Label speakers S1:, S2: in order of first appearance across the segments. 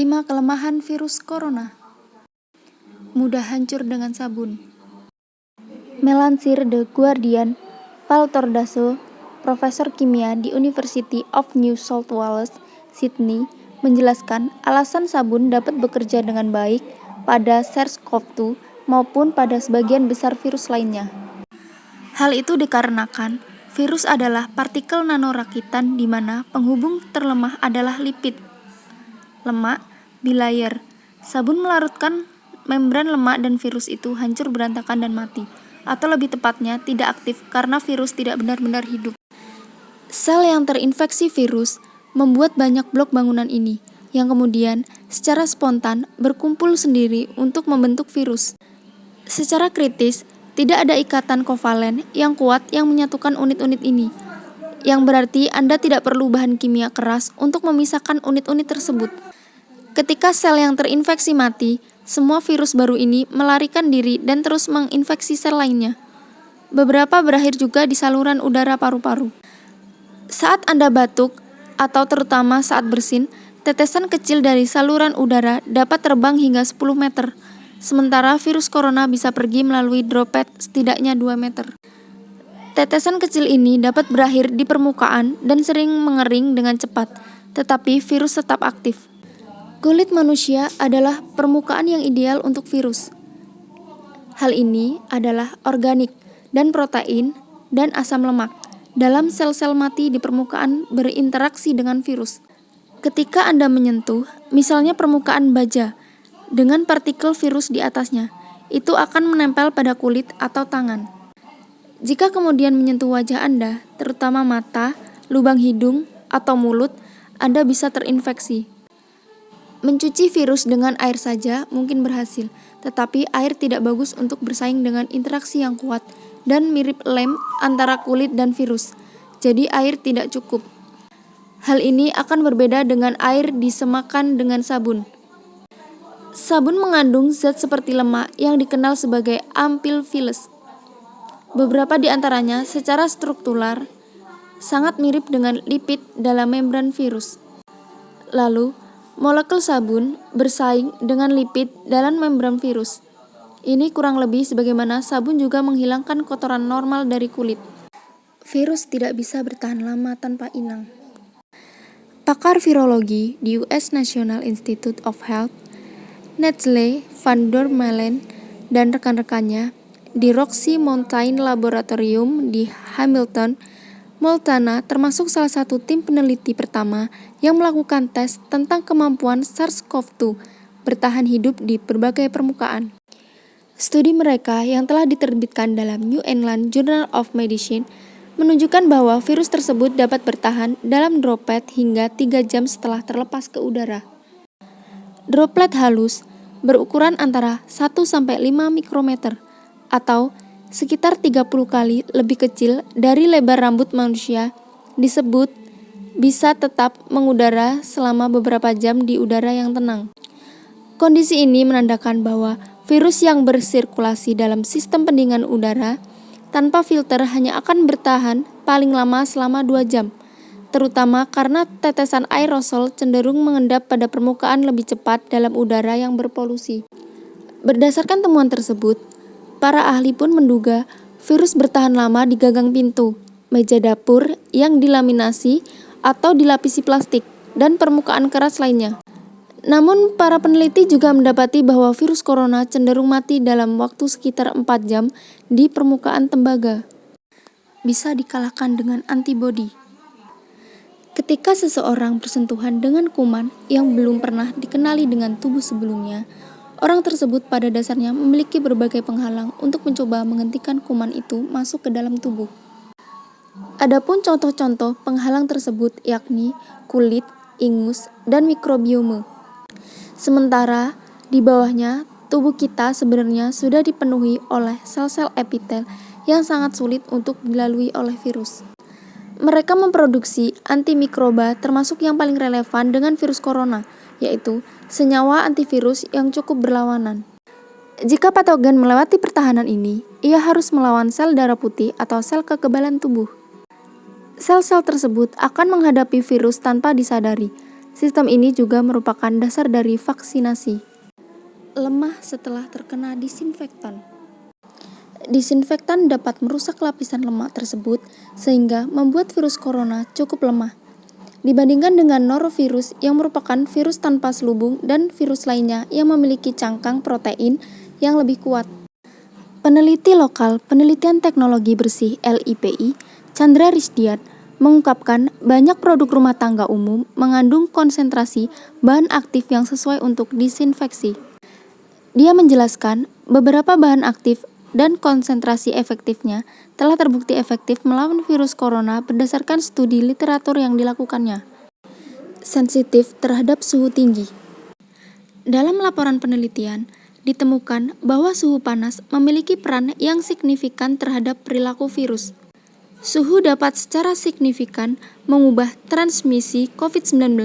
S1: 5 kelemahan virus corona. Mudah hancur dengan sabun. Melansir The Guardian, Paul Tordaso, profesor kimia di University of New South Wales, Sydney, menjelaskan alasan sabun dapat bekerja dengan baik pada SARS-CoV-2 maupun pada sebagian besar virus lainnya. Hal itu dikarenakan virus adalah partikel nanorakitan di mana penghubung terlemah adalah lipid, lemak, bilayer. Sabun melarutkan membran lemak dan virus itu hancur berantakan dan mati, atau lebih tepatnya tidak aktif karena virus tidak benar-benar hidup. Sel yang terinfeksi virus membuat banyak blok bangunan ini, yang kemudian secara spontan berkumpul sendiri untuk membentuk virus. Secara kritis, tidak ada ikatan kovalen yang kuat yang menyatukan unit-unit ini, yang berarti Anda tidak perlu bahan kimia keras untuk memisahkan unit-unit tersebut. Ketika sel yang terinfeksi mati, semua virus baru ini melarikan diri dan terus menginfeksi sel lainnya. Beberapa berakhir juga di saluran udara paru-paru. Saat Anda batuk, atau terutama saat bersin, tetesan kecil dari saluran udara dapat terbang hingga 10 meter, sementara virus corona bisa pergi melalui droplet setidaknya 2 meter. Tetesan kecil ini dapat berakhir di permukaan dan sering mengering dengan cepat, tetapi virus tetap aktif. Kulit manusia adalah permukaan yang ideal untuk virus. Hal ini adalah organik dan protein dan asam lemak dalam sel-sel mati di permukaan berinteraksi dengan virus. Ketika Anda menyentuh, misalnya permukaan baja, dengan partikel virus di atasnya, itu akan menempel pada kulit atau tangan. Jika kemudian menyentuh wajah Anda, terutama mata, lubang hidung, atau mulut, Anda bisa terinfeksi. Mencuci virus dengan air saja mungkin berhasil, tetapi air tidak bagus untuk bersaing dengan interaksi yang kuat dan mirip lem antara kulit dan virus, jadi air tidak cukup. Hal ini akan berbeda dengan air disemakan dengan sabun. Sabun mengandung zat seperti lemak yang dikenal sebagai amphiphiles. Beberapa di antaranya secara struktural sangat mirip dengan lipid dalam membran virus. Lalu, molekul sabun bersaing dengan lipid dalam membran virus. Ini kurang lebih sebagaimana sabun juga menghilangkan kotoran normal dari kulit. Virus tidak bisa bertahan lama tanpa inang. Pakar virologi di US National Institute of Health, Natalie van der Malen dan rekan-rekannya di Rocky Mountain Laboratorium di Hamilton, Montana termasuk salah satu tim peneliti pertama yang melakukan tes tentang kemampuan SARS-CoV-2 bertahan hidup di berbagai permukaan. Studi mereka yang telah diterbitkan dalam New England Journal of Medicine menunjukkan bahwa virus tersebut dapat bertahan dalam droplet hingga 3 jam setelah terlepas ke udara. Droplet halus berukuran antara 1-5 mikrometer atau sekitar 30 kali lebih kecil dari lebar rambut manusia disebut bisa tetap mengudara selama beberapa jam di udara yang tenang. Kondisi ini menandakan bahwa virus yang bersirkulasi dalam sistem pendinginan udara tanpa filter hanya akan bertahan paling lama selama 2 jam, terutama karena tetesan aerosol cenderung mengendap pada permukaan lebih cepat dalam udara yang berpolusi. Berdasarkan temuan tersebut, para ahli pun menduga virus bertahan lama di gagang pintu, meja dapur yang dilaminasi atau dilapisi plastik, dan permukaan keras lainnya. Namun, para peneliti juga mendapati bahwa virus corona cenderung mati dalam waktu sekitar 4 jam di permukaan tembaga. Bisa dikalahkan dengan antibodi. Ketika seseorang bersentuhan dengan kuman yang belum pernah dikenali dengan tubuh sebelumnya, orang tersebut pada dasarnya memiliki berbagai penghalang untuk mencoba menghentikan kuman itu masuk ke dalam tubuh. Adapun contoh-contoh penghalang tersebut yakni kulit, ingus, dan mikrobiome. Sementara di bawahnya, tubuh kita sebenarnya sudah dipenuhi oleh sel-sel epitel yang sangat sulit untuk dilalui oleh virus. Mereka memproduksi antimikroba termasuk yang paling relevan dengan virus corona, yaitu senyawa antivirus yang cukup berlawanan. Jika patogen melewati pertahanan ini, ia harus melawan sel darah putih atau sel kekebalan tubuh. Sel-sel tersebut akan menghadapi virus tanpa disadari, Sistem ini juga merupakan dasar dari vaksinasi. Lemah setelah terkena disinfektan. Disinfektan dapat merusak lapisan lemak tersebut sehingga membuat virus corona cukup lemah. Dibandingkan dengan norovirus yang merupakan virus tanpa selubung dan virus lainnya yang memiliki cangkang protein yang lebih kuat. Peneliti lokal Penelitian Teknologi Bersih LIPI, Chandra Risdiat, mengungkapkan banyak produk rumah tangga umum mengandung konsentrasi bahan aktif yang sesuai untuk disinfeksi. Dia menjelaskan beberapa bahan aktif dan konsentrasi efektifnya telah terbukti efektif melawan virus corona berdasarkan studi literatur yang dilakukannya. Sensitif terhadap suhu tinggi. Dalam laporan penelitian, ditemukan bahwa suhu panas memiliki peran yang signifikan terhadap perilaku virus. Suhu dapat secara signifikan mengubah transmisi COVID-19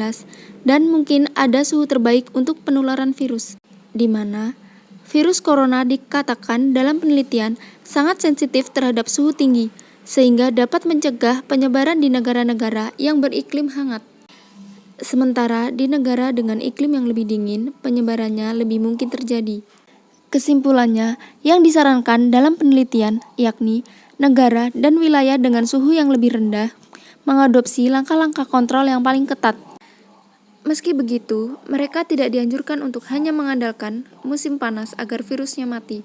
S1: dan mungkin ada suhu terbaik untuk penularan virus, di mana virus corona dikatakan dalam penelitian sangat sensitif terhadap suhu tinggi, sehingga dapat mencegah penyebaran di negara-negara yang beriklim hangat. Sementara di negara dengan iklim yang lebih dingin, penyebarannya lebih mungkin terjadi. Kesimpulannya, yang disarankan dalam penelitian yakni negara dan wilayah dengan suhu yang lebih rendah mengadopsi langkah-langkah kontrol yang paling ketat. Meski begitu, mereka tidak dianjurkan untuk hanya mengandalkan musim panas agar virusnya mati.